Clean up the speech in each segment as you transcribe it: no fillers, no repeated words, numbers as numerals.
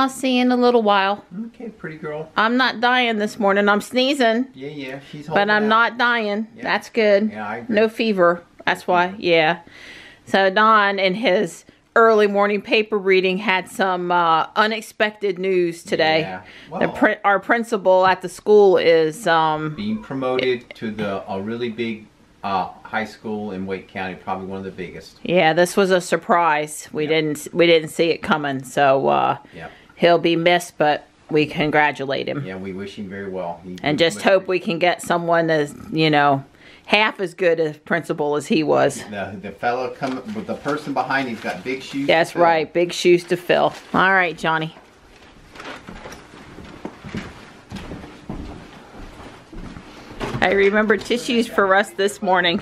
I'll see you in a little while. Okay, pretty girl. I'm not dying this morning. I'm sneezing. Yeah, she's holding but I'm out. not dying. Yeah. That's good. Yeah, I agree. No fever. That's why, yeah. So Don, in his early morning paper reading, had some unexpected news today. Yeah. Well, Our principal at the school is being promoted to a really big high school in Wake County, probably one of the biggest. Yeah, this was a surprise. We didn't see it coming. So he'll be missed, but we congratulate him. Yeah, we wish him very well. And just hope we can get someone as, you know, half as good a principal as he was. The fellow coming with the person behind him's got big shoes. That's right, big shoes to fill. All right, Johnny. I remember tissues for us this morning.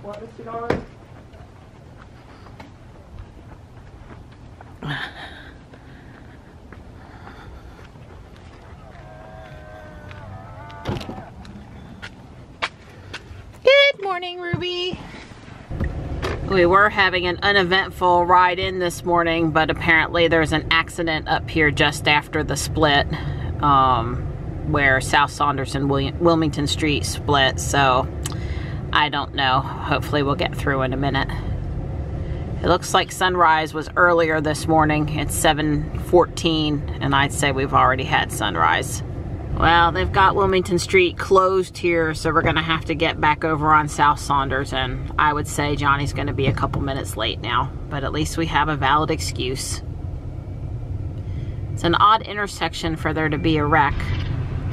What is it on? Good morning, Ruby. We were having an uneventful ride in this morning, but apparently there's an accident up here just after the split, where South Saunders and Wilmington Street split, so I don't know. Hopefully we'll get through in a minute. It looks like sunrise was earlier this morning. It's 7:14, and I'd say we've already had sunrise. Well, they've got Wilmington Street closed here, so we're gonna have to get back over on South Saunders, and I would say Johnny's gonna be a couple minutes late now, but at least we have a valid excuse. It's an odd intersection for there to be a wreck.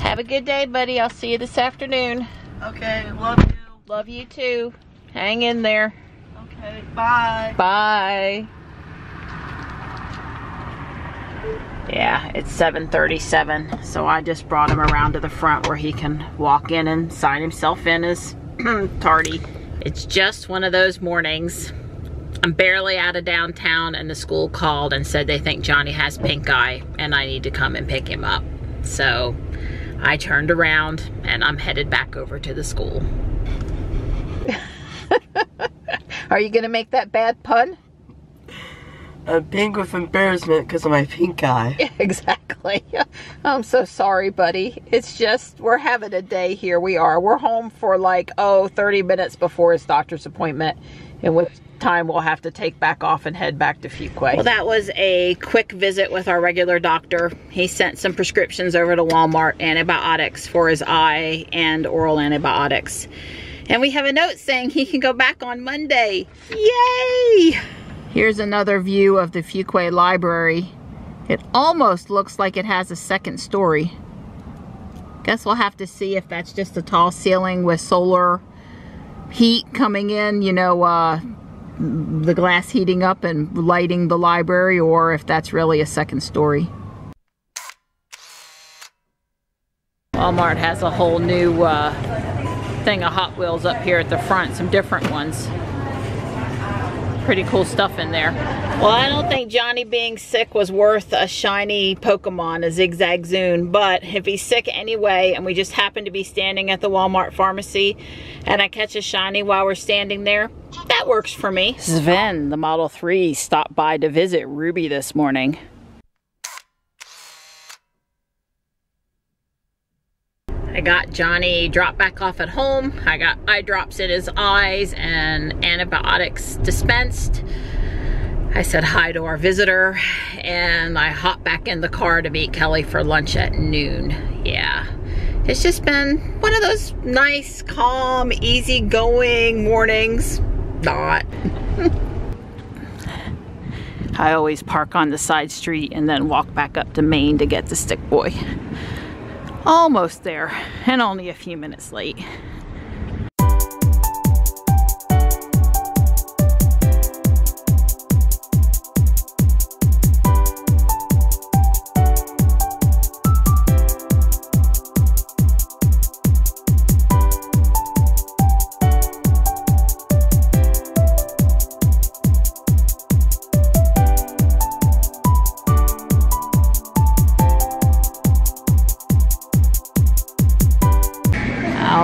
Have a good day, buddy. I'll see you this afternoon. Okay, love you. Love you too. Hang in there. Okay, bye. Bye. Yeah, it's 7:37, so I just brought him around to the front where he can walk in and sign himself in as tardy. It's just one of those mornings. I'm barely out of downtown, and the school called and said they think Johnny has pink eye and I need to come and pick him up. So I turned around and I'm headed back over to the school. Are you gonna make that bad pun? I'm pink with embarrassment because of my pink eye. Exactly. I'm so sorry, buddy. It's just, we're having a day here. We are. We're home for like, 30 minutes before his doctor's appointment, in which time we'll have to take back off and head back to Fuquay. Well, that was a quick visit with our regular doctor. He sent some prescriptions over to Walmart, antibiotics for his eye and oral antibiotics. And we have a note saying he can go back on Monday. Yay! Here's another view of the Fuquay Library. It almost looks like it has a second story. Guess we'll have to see if that's just a tall ceiling with solar heat coming in, you know, the glass heating up and lighting the library, or if that's really a second story. Walmart has a whole new thing of Hot Wheels up here at the front, some different ones. Pretty cool stuff in there. Well, I don't think Johnny being sick was worth a shiny Pokemon, a Zigzag Zune, but if he's sick anyway and we just happen to be standing at the Walmart pharmacy and I catch a shiny while we're standing there, that works for me. Sven, the Model 3, stopped by to visit Ruby this morning. I got Johnny dropped back off at home. I got eye drops in his eyes and antibiotics dispensed. I said hi to our visitor and I hopped back in the car to meet Kelly for lunch at noon. Yeah, it's just been one of those nice, calm, easygoing mornings. Not. I always park on the side street and then walk back up to Main to get the Stick Boy. Almost there, and only a few minutes late.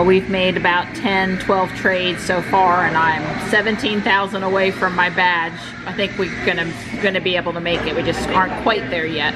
We've made made about 10, 12 trades so far, and I'm 17,000 away from my badge. I think we're gonna be able to make it. We just aren't quite there yet.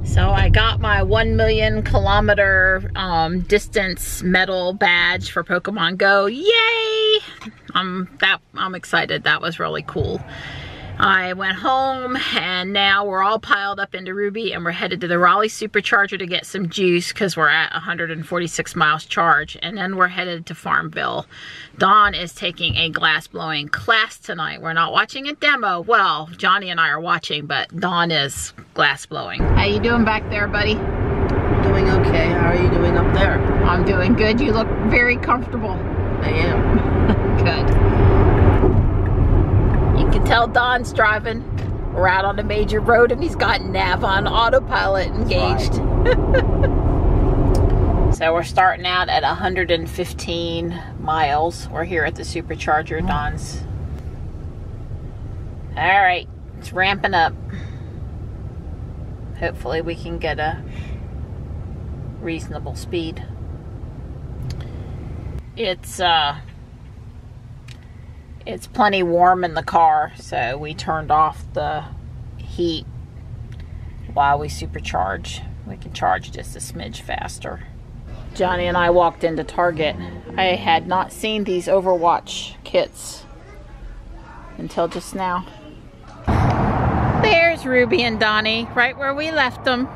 So I got my 1 million kilometer distance medal badge for Pokemon Go. Yay! I'm excited. That was really cool. I went home and now we're all piled up into Ruby and we're headed to the Raleigh Supercharger to get some juice because we're at 146 miles charge, and then we're headed to Farmville. Dawn is taking a glass blowing class tonight. We're not watching a demo. Well, Johnny and I are watching, but Dawn is glass blowing. How you doing back there, buddy? Doing okay. How are you doing up there? I'm doing good. You look very comfortable. I am. Good. You can tell Don's driving. We're out on a major road and he's got nav on autopilot engaged. Right. So we're starting out at 115 miles. We're here at the supercharger. Don's. All right, it's ramping up. Hopefully we can get a reasonable speed. It's plenty warm in the car, so we turned off the heat while we supercharge. We can charge just a smidge faster. Johnny and I walked into Target. I had not seen these Overwatch kits until just now. There's Ruby and Donnie, right where we left them.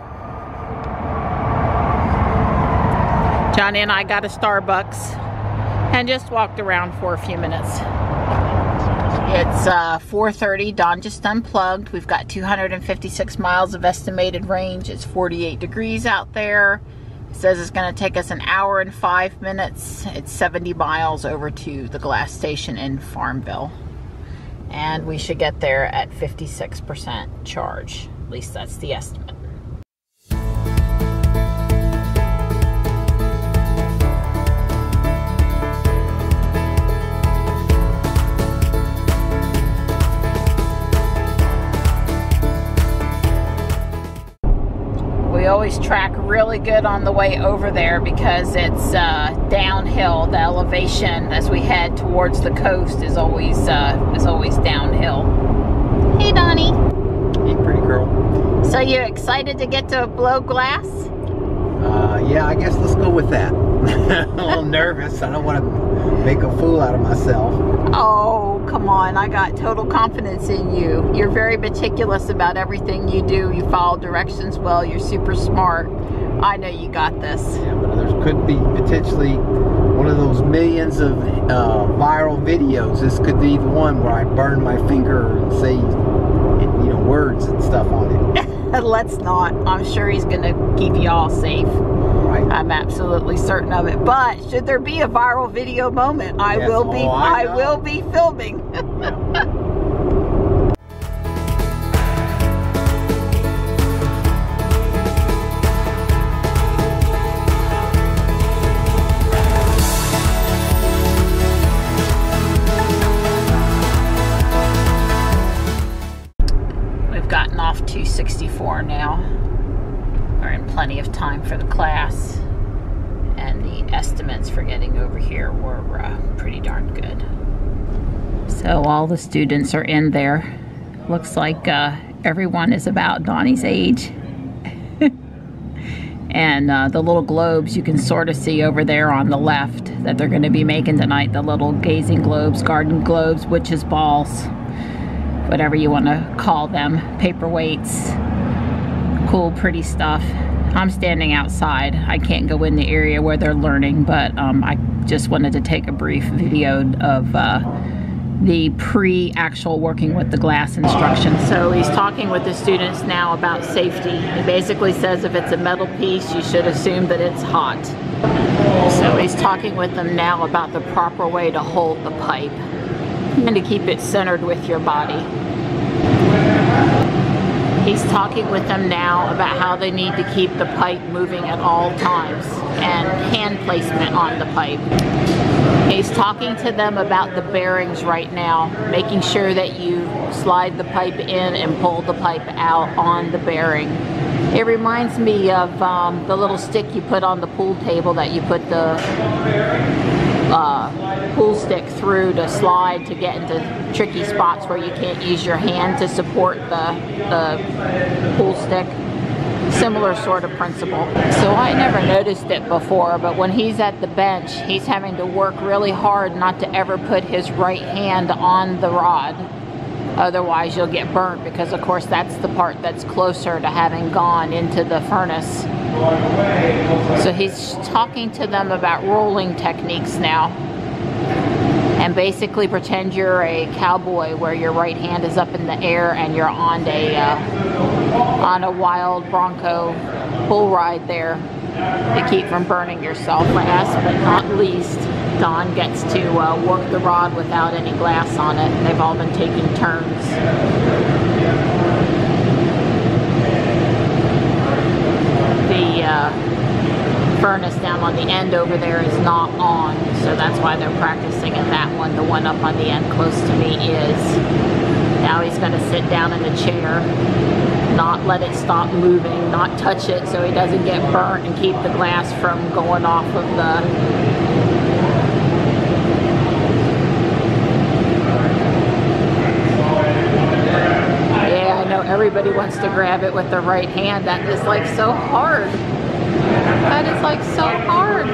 Johnny and I got a Starbucks and just walked around for a few minutes. It's 4:30. Dawn just unplugged. We've got 256 miles of estimated range. It's 48 degrees out there. It says it's going to take us an hour and 5 minutes. It's 70 miles over to the gas station in Farmville. And we should get there at 56% charge. At least that's the estimate. We always track really good on the way over there because it's downhill. The elevation as we head towards the coast is always downhill. Hey, Donnie. Hey, pretty girl. So you excited to get to blow glass? Yeah, I guess let's go with that. I'm a little nervous. I don't want to make a fool out of myself. Oh, come on. I got total confidence in you. You're very meticulous about everything you do. You follow directions well. You're super smart. I know you got this. Yeah, but there could be potentially one of those millions of viral videos. This could be the one where I burn my finger and say, words and stuff on it. Let's not. I'm sure he's going to keep you all safe. Right. I'm absolutely certain of it. But should there be a viral video moment, I will be filming. We've gotten off 264 now. We're in plenty of time for the class, and the estimates for getting over here were pretty darn good. So all the students are in there. Looks like everyone is about Donnie's age. And the little globes you can sort of see over there on the left that they're going to be making tonight. The little gazing globes, garden globes, witches balls, whatever you want to call them, paperweights. Cool, pretty stuff. I'm standing outside. I can't go in the area where they're learning, but I just wanted to take a brief video of the pre-actual working with the glass instructions. So he's talking with the students now about safety. He basically says if it's a metal piece, you should assume that it's hot. So he's talking with them now about the proper way to hold the pipe and to keep it centered with your body. He's talking with them now about how they need to keep the pipe moving at all times and hand placement on the pipe. He's talking to them about the bearings right now, making sure that you slide the pipe in and pull the pipe out on the bearing. It reminds me of the little stick you put on the pool table that you put the pool stick through to slide to get into tricky spots where you can't use your hand to support the pool stick. Similar sort of principle. So I never noticed it before, but when he's at the bench, he's having to work really hard not to ever put his right hand on the rod. Otherwise you'll get burnt, because of course that's the part that's closer to having gone into the furnace. So he's talking to them about rolling techniques now. And basically pretend you're a cowboy where your right hand is up in the air and you're on a wild bronco bull ride there to keep from burning yourself. Last but not least, Don gets to work the rod without any glass on it. They've all been taking turns. The furnace down on the end over there is not on, so that's why they're practicing at that one. The one up on the end close to me is. Now he's going to sit down in the chair, not let it stop moving, not touch it so he doesn't get burnt, and keep the glass from going off of the everybody wants to grab it with their right hand. That is like so hard. That is like so hard.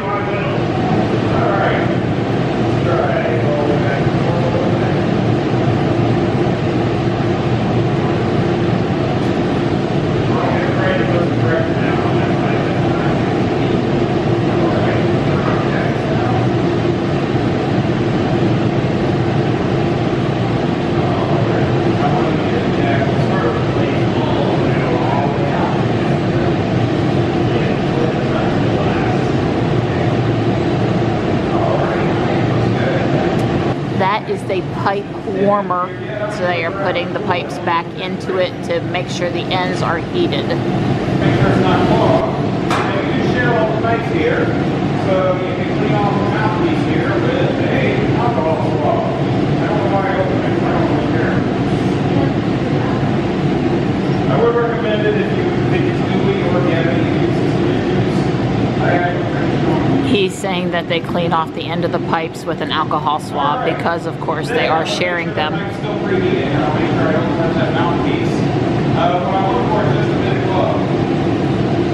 Is the pipe warmer, so they are putting the pipes back into it to make sure the ends are heated. You share all the pipes here, so you can clean off the mouthpiece here with a alcohol swab. I don't know why I opened my phone here. I would recommend it if you think it's gooey or if you have any issues. He's saying that they clean off the end of the pipes with an alcohol swab because, of course, they are sharing them. I'm still preheating, and I'll make sure I don't touch that mouthpiece. What I look for is just a bit of glow.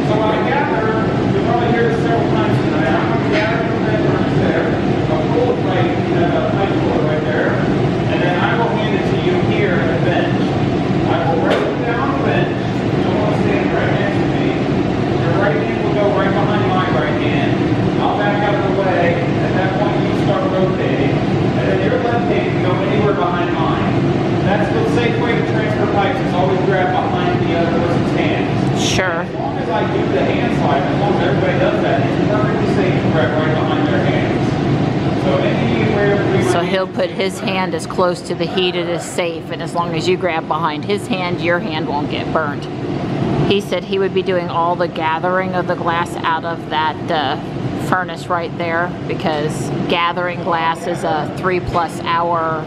So when I gather, you'll probably hear this several times tonight. I'm going to gather from that furnace there. I'll pull the pipe, pipe puller right there, and then I will hand it to you here at the bench. I will write it down the bench. You don't want to stand right next to me. Your right hand will go right behind my right hand. I'll back out of the way. At that point, you start rotating. And then your left hand can go anywhere behind mine. That's the safe way to transfer pipes, is always grab behind the other person's hands. Sure. As long as I do the hand slide, as long as everybody does that, it's perfectly safe to grab right behind their hands. So anywhere. So he'll put his hand as close to the heated as safe, and as long as you grab behind his hand, your hand won't get burnt. He said he would be doing all the gathering of the glass out of that furnace right there, because gathering glass is a 3+ hour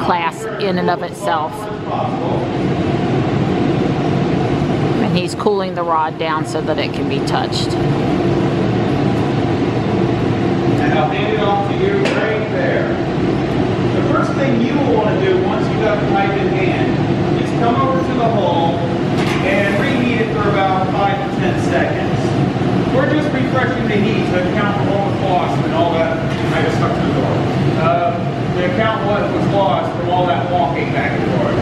class in and of itself. And he's cooling the rod down so that it can be touched. And I'll hand it off to you right there. The first thing you will want to do once you've got the pipe in hand is come over to the hole and reheat it for about 5 to 10 seconds. the heat to account for what was lost and all that. I just stuck to the door. To account what was lost from all that walking back and forth.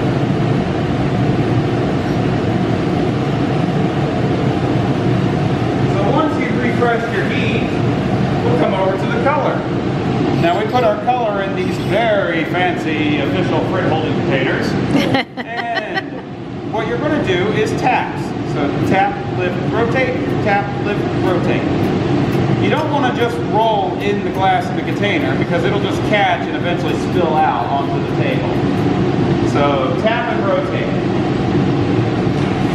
So once you've refreshed your heat, we'll come over to the color. Now we put our color in these very fancy official Frit holding containers. And what you're going to do is taps. So tap, lift, rotate, tap, lift, rotate. You don't want to just roll in the glass in the container because it'll just catch and eventually spill out onto the table. So tap and rotate.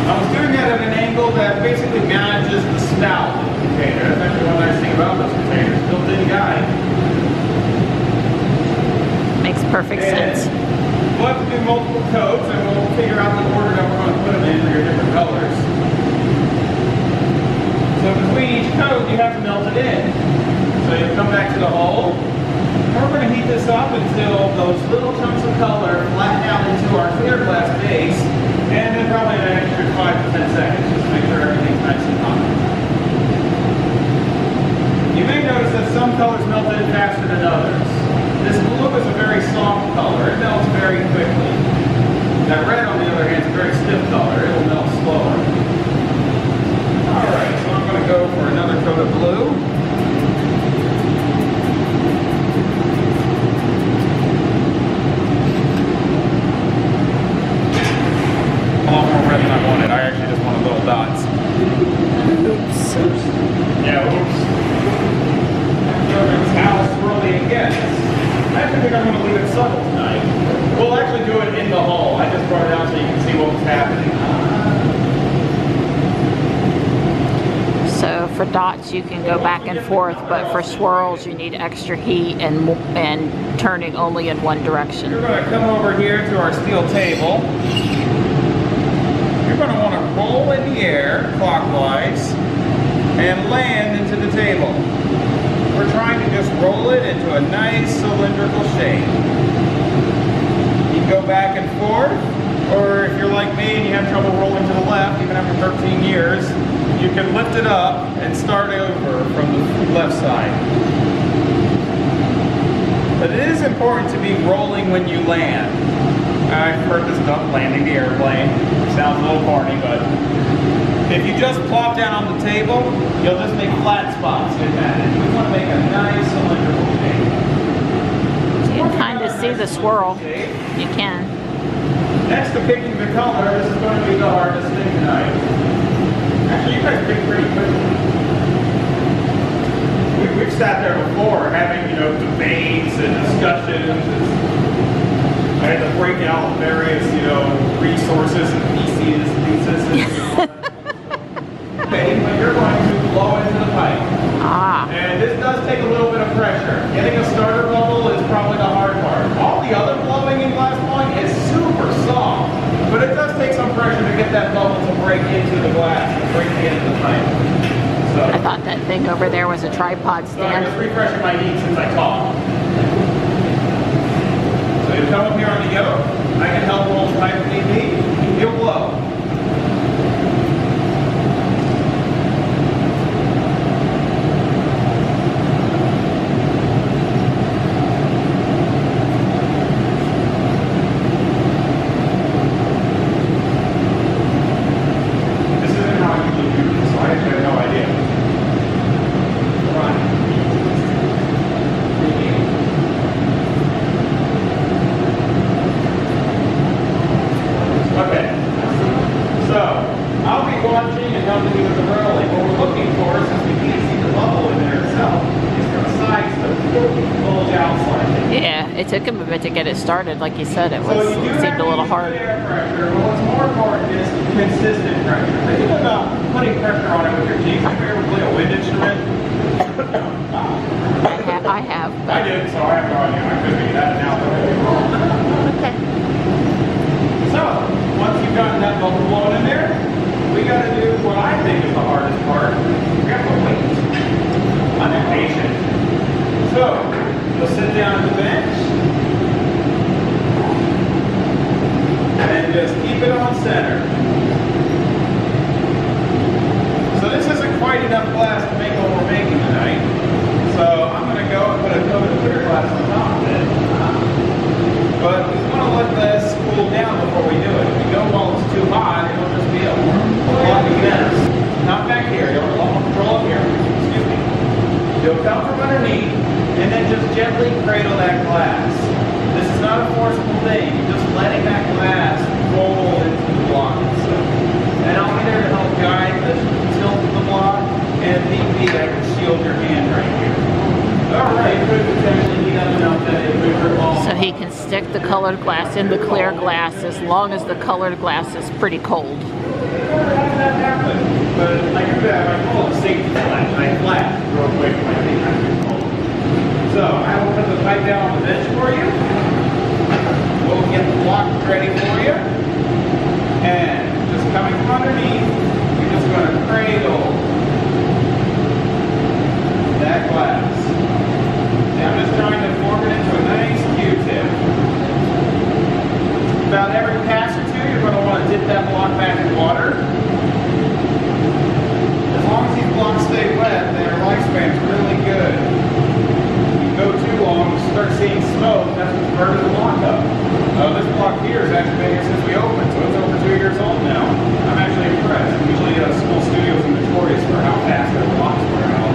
I was doing that at an angle that basically manages the spout of the container. That's actually one nice thing about those containers. Built-in guide. Makes perfect sense. We'll have to do multiple coats and we'll figure out the order that we're going to put them in for your different colors. So between each coat, you have to melt it in. So you come back to the hole. And we're going to heat this up until those little chunks of color flatten out into our clear glass base, and then probably an extra 5 to 10 seconds just to make sure everything's nice and hot. You may notice that some colors melt in faster than others. This blue is a very soft color. It melts very quickly. That red, on the other hand, is a very stiff color. It will melt slower. Alright, so I'm going to go for another coat of blue. A lot more red than I wanted. I actually just wanted little dots. Oops. Yeah, oops. How swirly it gets. I actually think I'm going to leave it subtle tonight. We'll actually do it in the hole. I just brought it out so you can see what was happening. So for dots you can go back and forth, but for swirls you need extra heat and turning only in one direction. You're going to come over here to our steel table. You're going to want to roll in the air clockwise and land into the table. We're trying to just roll it into a nice cylindrical shape. You can go back and forth, or if you're like me and you have trouble rolling to the left, even after 13 years, you can lift it up and start over from the left side. But it is important to be rolling when you land. I've heard this about landing the airplane. Sounds a little corny, but if you just plop down on the table, you'll just make flat spots in that. And we want to make a nice cylindrical shape. You can kind of see the swirl. You can. Next to picking the color, this is going to be the hardest thing tonight. Actually, you guys picked pretty quickly. We've sat there before having, debates and discussions. I had to break out various, resources and pieces. Okay, but you're going to blow into the pipe. And this does take a little bit of pressure. Getting a starter bubble is probably the hard part. All the other blowing in glass blowing is super soft, but it does take some pressure to get that bubble to break into the glass, to break into the pipe. So, I thought that thing over there was a tripod so I'm stand. just refreshing my heat since I talked. So you come up here on the yoke. I can help roll the pipe if need be. You'll blow. It took him a bit to get it started, like you said. It seemed a little hard. Pressure, but what's more important is consistent pressure. Think about putting pressure on it with your teeth. Have you ever played a wind instrument? I have. I did, so I have no idea. I could be that now. Okay. So, once you've gotten that bubble blown in there, we got to do what I think is the hardest part. We have to wait. I'm impatient. So, you'll sit down at the bench and just keep it on center. So this isn't quite enough glass to make what we're making. this cool down before we do it. If we go while it's too hot, it'll just be a bloody mess. Not back here. Don't roll up here. Excuse me. You'll come from underneath and then just gently cradle that glass. This is not a forceful thing. You're just letting that glass roll into the block itself. And I'll be there to help guide the tilt of the block, and if need be, I can shield your hand right here. Alright, you could potentially heat up enough that it would revolve. So he can stick the colored glass in the clear glass as long as the colored glass is pretty cold. How did that happen? But I do that, I call it safety flash. I flash real quick when I think I'm too cold. So I will put the pipe down on the bench for you. We'll get the block ready for you. And just coming from underneath, you're just going to cradle that glass. Now I'm just trying to form it into a nice Q-tip. About every pass or two, you're going to want to dip that block back in water. As long as these blocks stay wet, their lifespan's really good. If you go too long, you start seeing smoke, that's what's burning the block up. This block here has actually been here since we opened, so it's over 2 years old now. I'm actually impressed. Usually school studios are notorious for how fast their blocks wear out.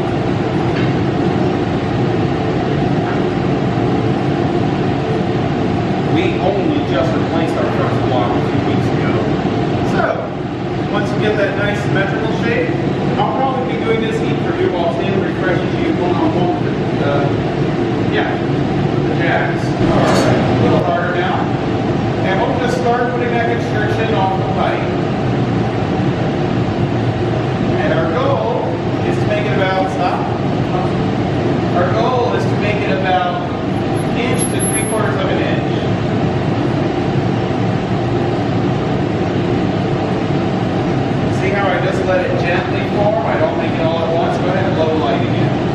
We only just replaced our first block a few weeks ago. So, once you get that nice symmetrical shape, I'll probably be doing this heat for you while Tim refreshes you one-on-one with the jacks. Alright, a little harder now. And we'll just start putting that constriction off the pipe. And our goal is to make it about, Our goal is to make it about 1 inch to 3/4 of an inch. See how I just let it gently form? I don't make it all at once. Go ahead and low light again.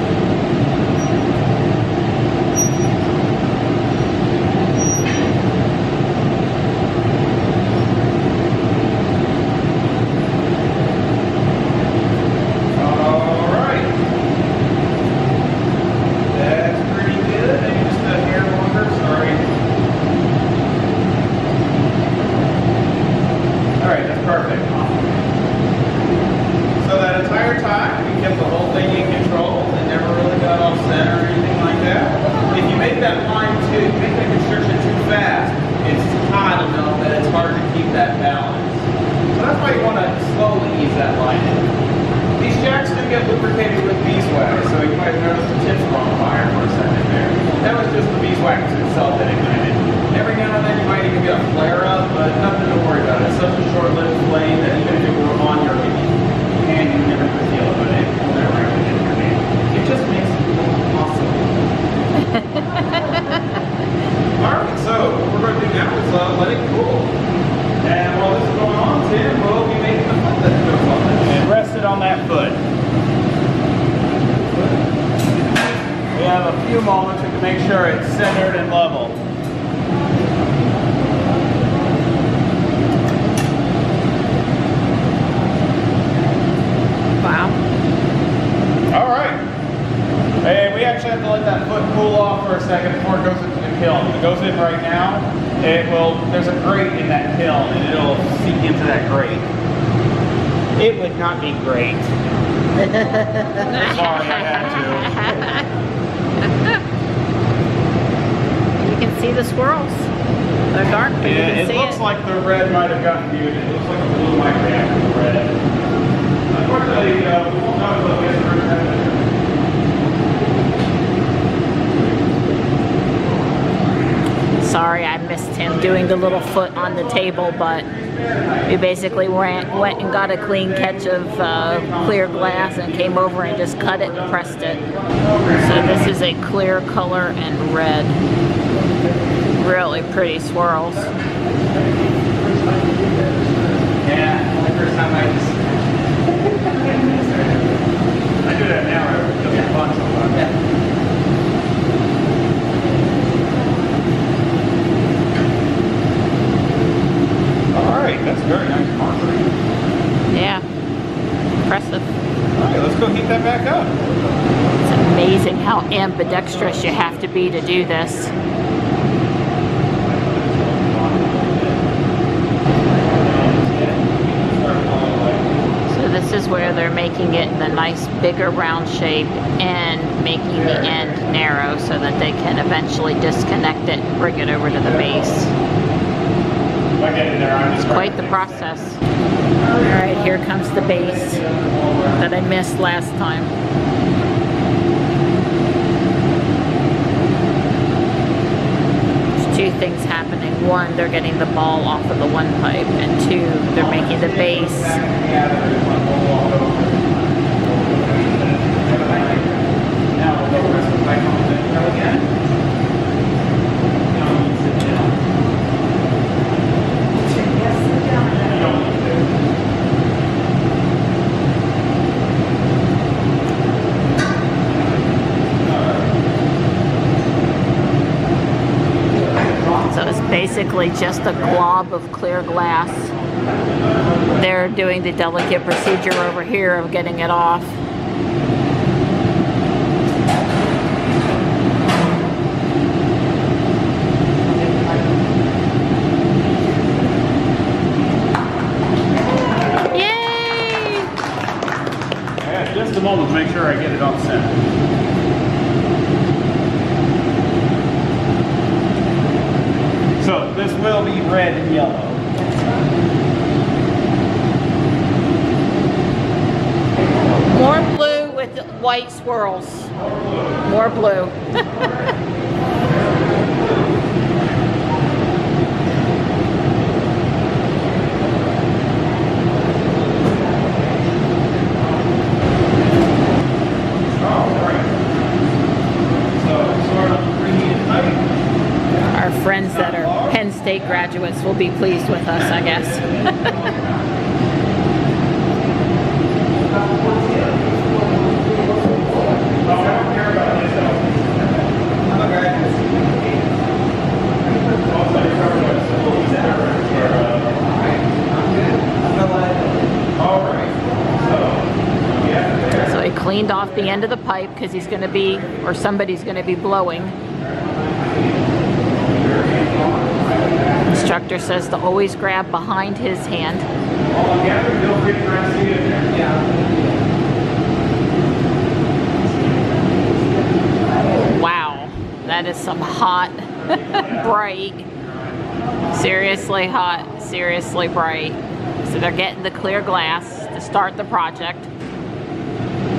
Moments to make sure it's centered and level. Wow. All right. And we actually have to let that foot cool off for a second before it goes into the kiln. If it goes in right now, there's a grate in that kiln and it'll seep into that grate. It would not be great. Sorry, I had to. You can see the swirls. They're dark, but you can see it. It looks like the red might have gotten muted. It looks like a blue might react to the red. Unfortunately, we won't know until we get the room temperature. Sorry, I missed him doing the little foot on the table, but we basically went and got a clean catch of clear glass and came over and just cut it and pressed it. So this is a clear color and red. Really pretty swirls. Yeah, the first time I do that now, it'll get fun sometimes. Yeah. Alright, that's very nice marker. Yeah, impressive. Alright, let's go heat that back up. It's amazing how ambidextrous you have to be to do this. making it the nice bigger round shape and making the end narrow so that they can eventually disconnect it and bring it over to the base. It's quite the process. Alright, here comes the base that I missed last time. There's two things happening. One, they're getting the ball off of the one pipe, and two, they're making the base. Basically just a glob of clear glass. They're doing the delicate procedure over here of getting it off. Yay! Yeah, just a moment to make sure I get it on center. So this will be red and yellow. More blue with white swirls. More blue. Our friends that are Penn State graduates will be pleased with us, I guess. So he cleaned off the end of the pipe because he's going to be, or somebody's going to be blowing. Instructor says to always grab behind his hand. Wow, that is some hot, bright, seriously hot, seriously bright. So they're getting the clear glass to start the project.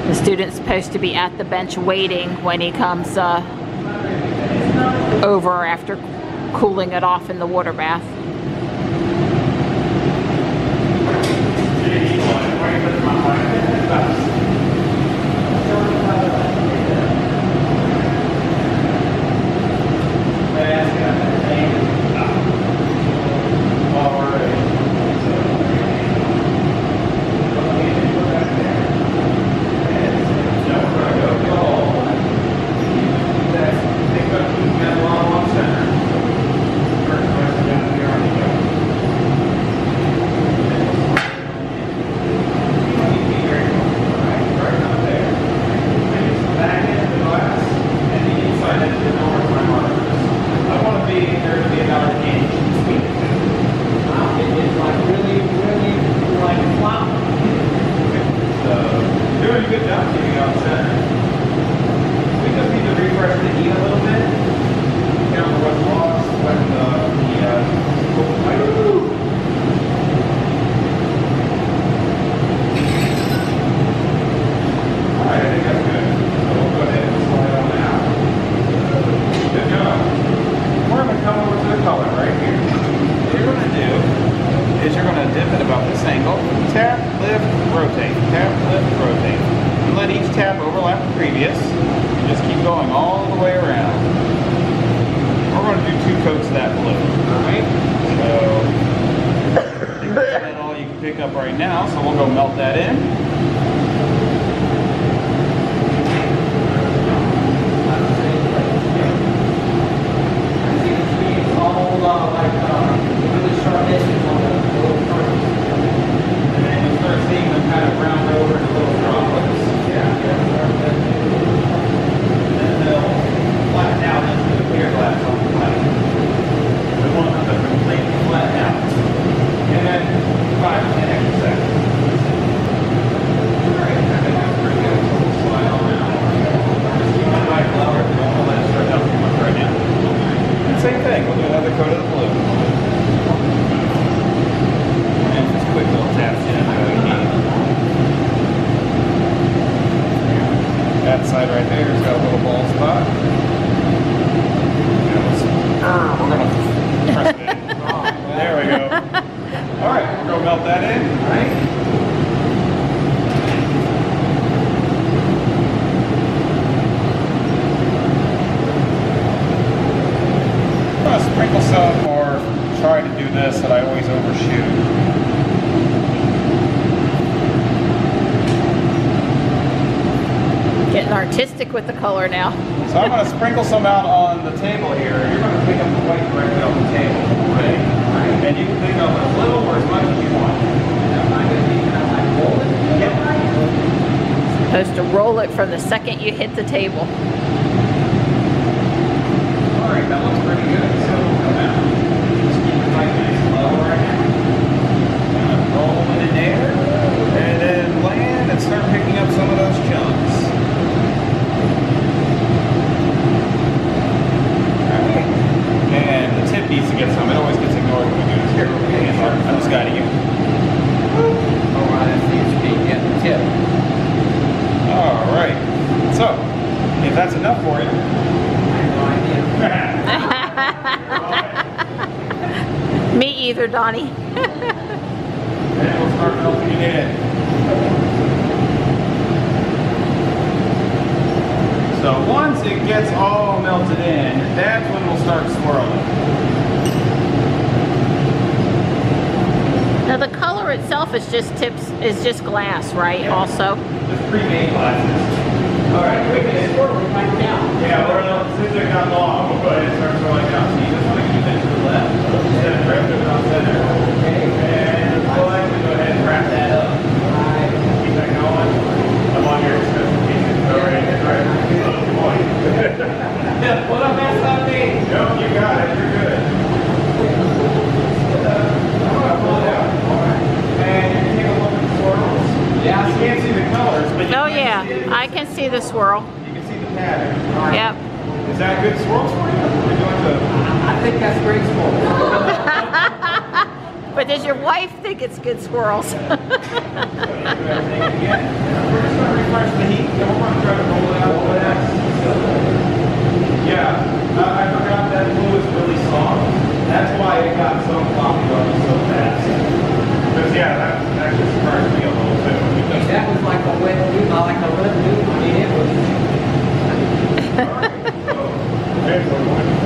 The student's supposed to be at the bench waiting when he comes over after cooling it off in the water bath. that in, right? I'm going to sprinkle some, or try to do this, that I always overshoot. Getting artistic with the color now. So I'm going to sprinkle some out on the table here. You're going to pick up the white directly off the table. Ready? Right. And you can pick up a little or as much as you want. I'm going to be kind of like roll it. Yep. Supposed to roll it from the second you hit the table. Alright, that looks pretty good. So come out. Just keep it nice and slow right now. Roll it in there. And then land and start picking up some of those chunks. And the tip needs to get some. It always gets ignored when we do this. Here, I'm just guiding you. Oh, right, that's the HP, yeah, the tip. Alright. So, if that's enough for you. I have no idea. Me either, Donnie. And we'll start melting it in. So once it gets all melted in, that's when we'll start swirling. Now the color itself is just glass, right? Yeah. Also. Just pre-made glasses. Alright, quick and yeah, since it got long, we'll go ahead and start swirling down. So you just want to keep it to the left. Instead of directly down center. Okay. And we'll actually go ahead and wrap that up. Keep that going. I'm on your specifications. Alright, right. What a mess up me! No, you got it. You're good. I'm going to pull it out. And you can take a look at the swirls. Yeah, you can't see the colors, but you Oh yeah, I can see the swirl. You can see the pattern. Yep. Is that good swirls for you? Or are we doing the... I think that's great swirl. But does your wife think it's good swirls? So you do everything again. We're just going to refresh the heat. Then we're going to try to roll it out a little bit. Yeah, I forgot that glue is really soft. That's why it got so floppy on me so fast. Because yeah, that actually surprised me a little bit. That was like a wet noodle, like a red noodle. I mean, it was.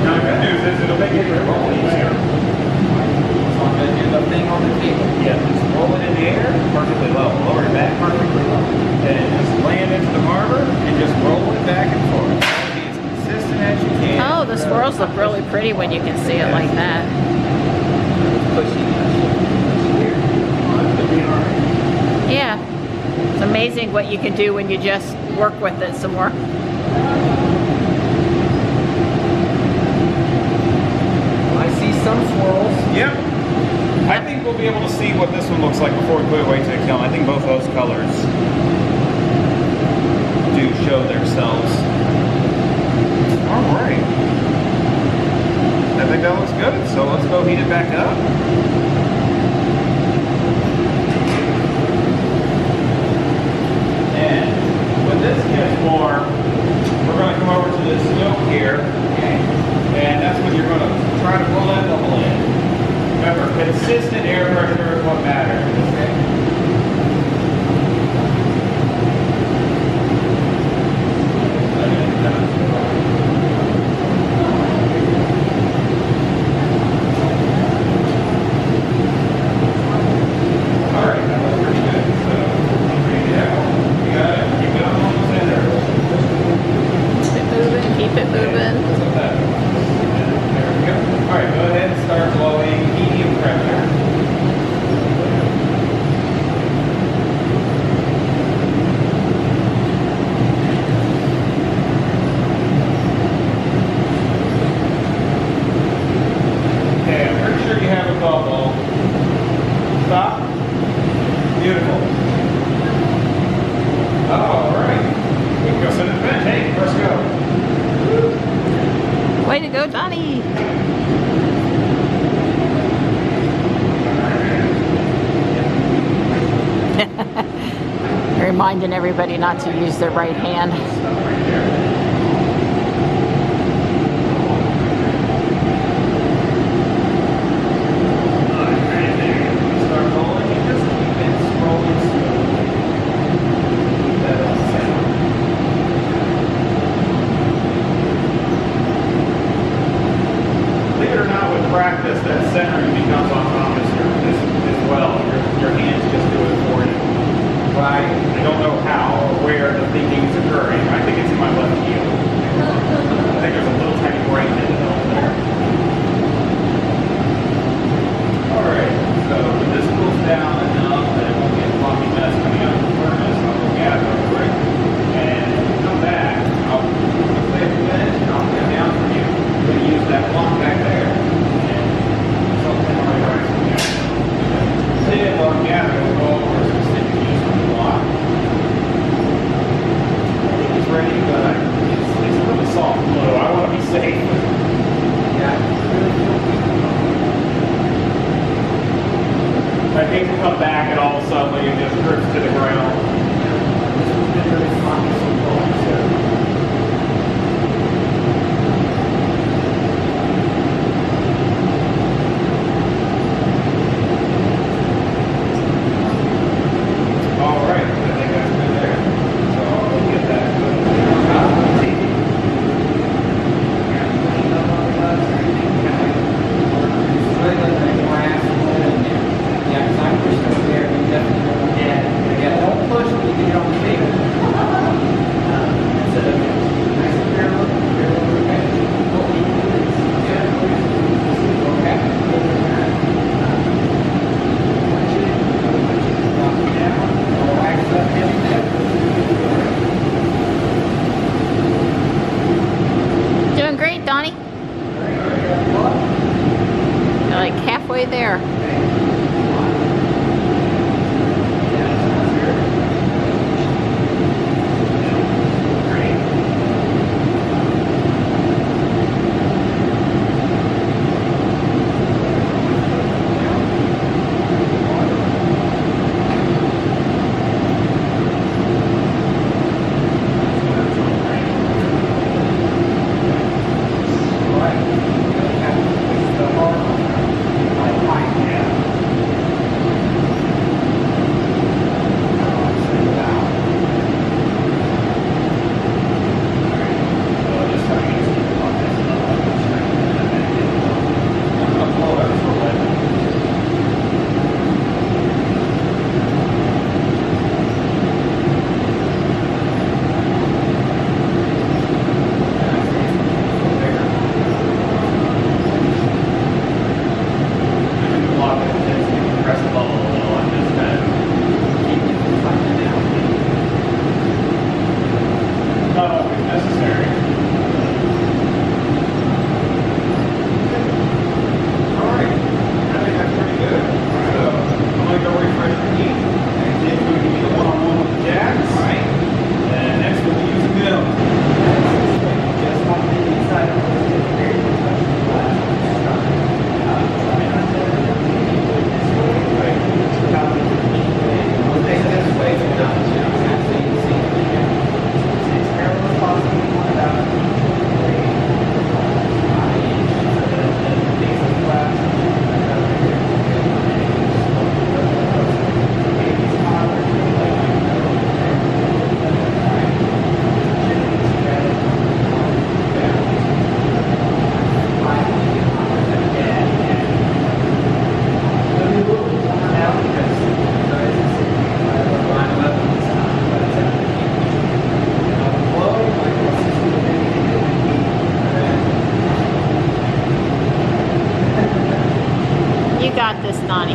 Now the good news is it'll make it roll easier. So I'm going to do the thing on the table. Yeah, just roll it in the air perfectly low. Lower it back perfectly low. And just land into the barber and just roll it back and forth. Be as consistent as you can. Oh, the swirls look really pretty when you can see it like that. Yeah. It's amazing what you can do when you just work with it some more. I see some swirls. Yep. I think we'll be able to see what this one looks like before we put it away to the kiln. I think both those colors do show themselves. Alright. I think that looks good. So let's go heat it back up. And when this gets warm, we're going to come over to this yoke here. And that's when you're going to try to pull that bubble in. Remember, consistent air pressure is what matters. Alright, that was pretty good. So, bring it out. You got it. Keep it on the center. Keep it moving. What's up that? There we go. Alright, go ahead and start blowing medium pressure. Okay, I'm pretty sure you have a bubble. Stop. Beautiful. Alright. We can go send it to bed. Hey, let's go. Way to go, Donnie. Reminding everybody not to use their right hand. Start rolling and just case you come back and all of a sudden it just drifts to the ground. There. got this, Donnie.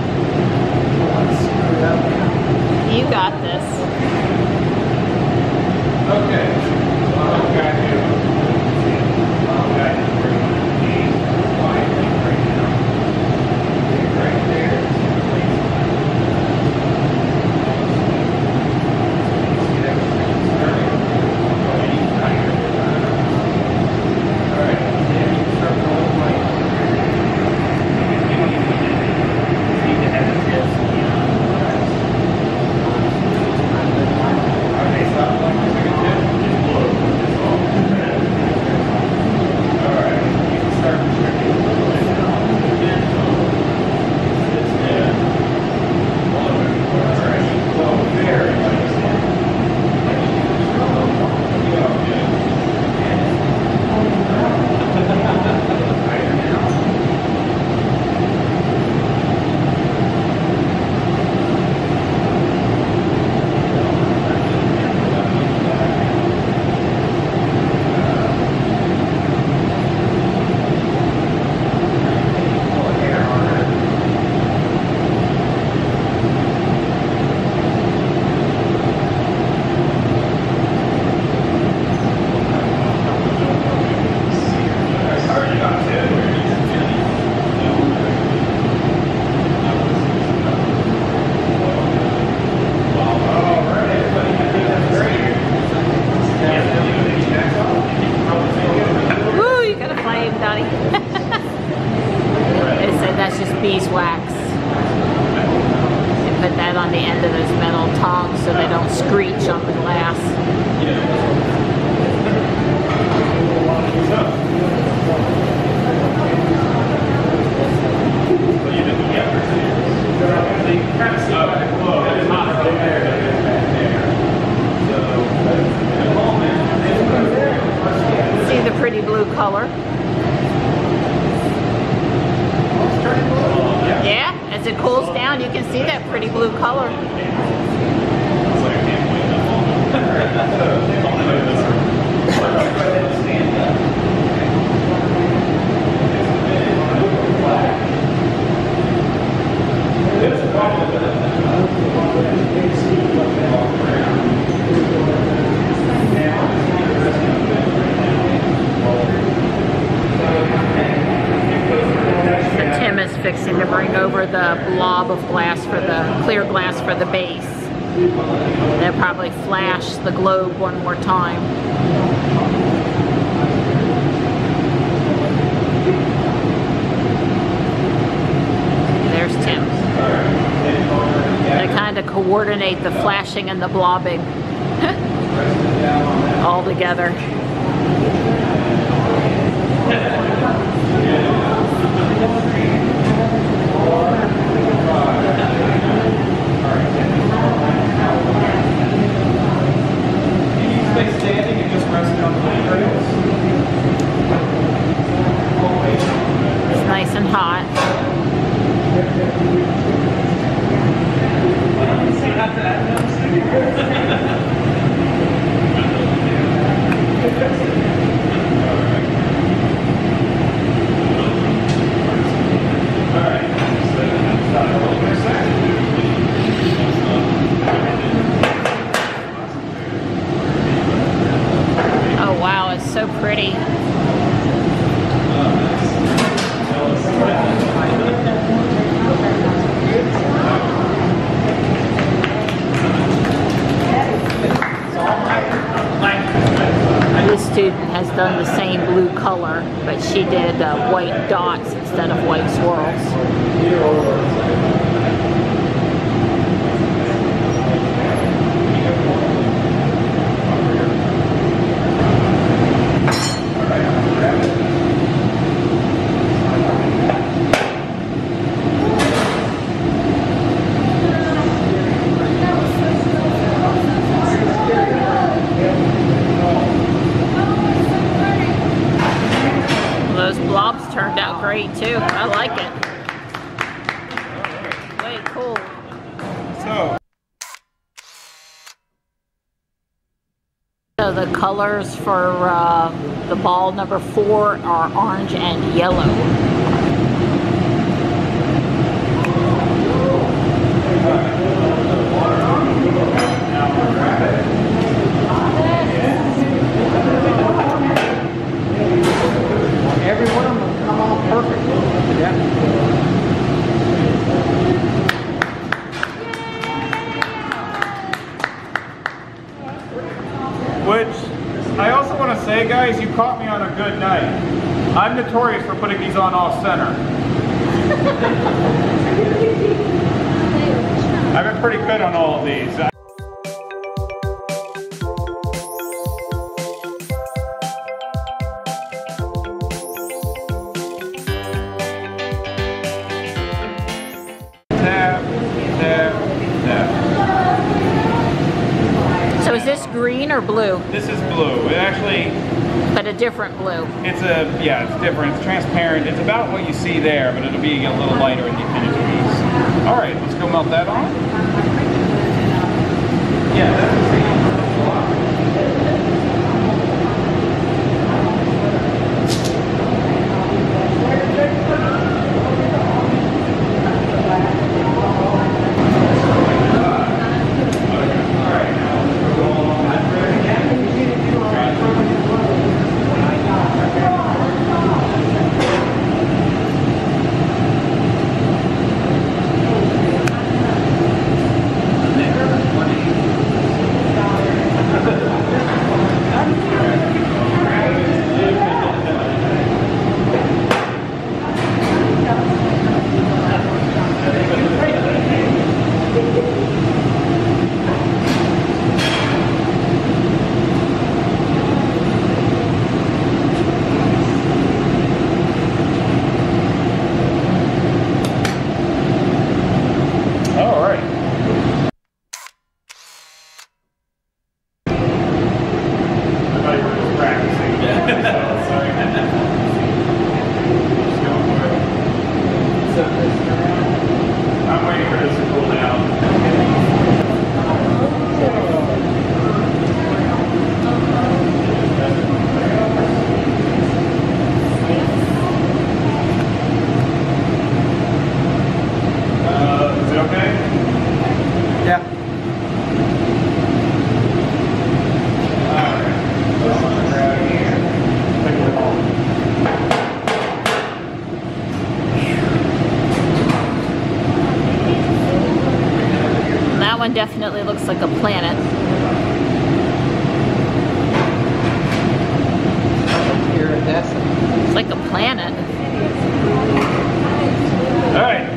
You got this. Okay. They said that's just beeswax. put that on the end of those metal tongs so they don't screech on the glass. See the pretty blue color? Yeah, as it cools down, you can see that pretty blue color. Tim is fixing to bring over the blob of glass for the clear glass for the base. They'll probably flash the globe one more time. There's Tim. They kind of coordinate the flashing and the blobbing all together. Stay standing and just rest on the rails. It's nice and hot. Oh wow, it's so pretty. This student has done the same blue color, but she did white dots instead of white swirls. Those blobs turned out great too. I like it. Way cool. So the colors for the ball number 4 are orange and yellow. Every one of them come out perfect. Yeah. Which, I also want to say, guys, you caught me on a good night. I'm notorious for putting these on off center. I've been pretty good on all of these. So is this green or blue? This is blue. It actually, But a different blue. it's different. It's transparent. It's about what you see there, but it'll be a little lighter in the finished piece. All right, let's go melt that on. Yeah, that's the same. one definitely looks like a planet. Iridescent. It's like a planet. All right.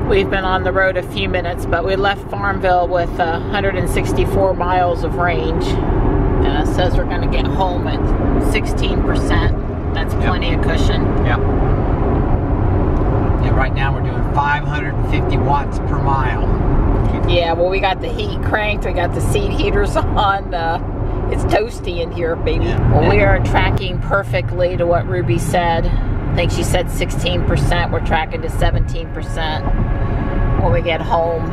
We've been on the road a few minutes, but we left Farmville with 164 miles of range. And it says we're going to get home at 16%. That's plenty of cushion. Yep. Yeah, right now we're doing 550 watts per mile. Yeah, well, we got the heat cranked. We got the seat heaters on. It's toasty in here, baby. Yeah. Well, we are tracking perfectly to what Ruby said. I think she said 16%. We're tracking to 17% when we get home.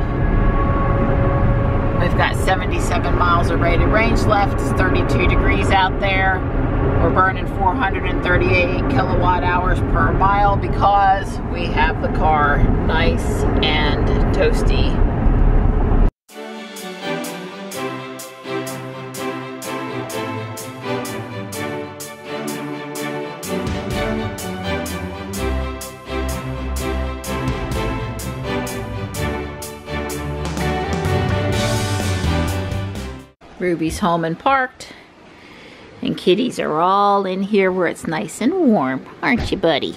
We've got 77 miles of rated range left. It's 32 degrees out there. We're burning 438 kilowatt hours per mile because we have the car nice and toasty. Ruby's home and parked, and kitties are all in here where it's nice and warm, aren't you, buddy?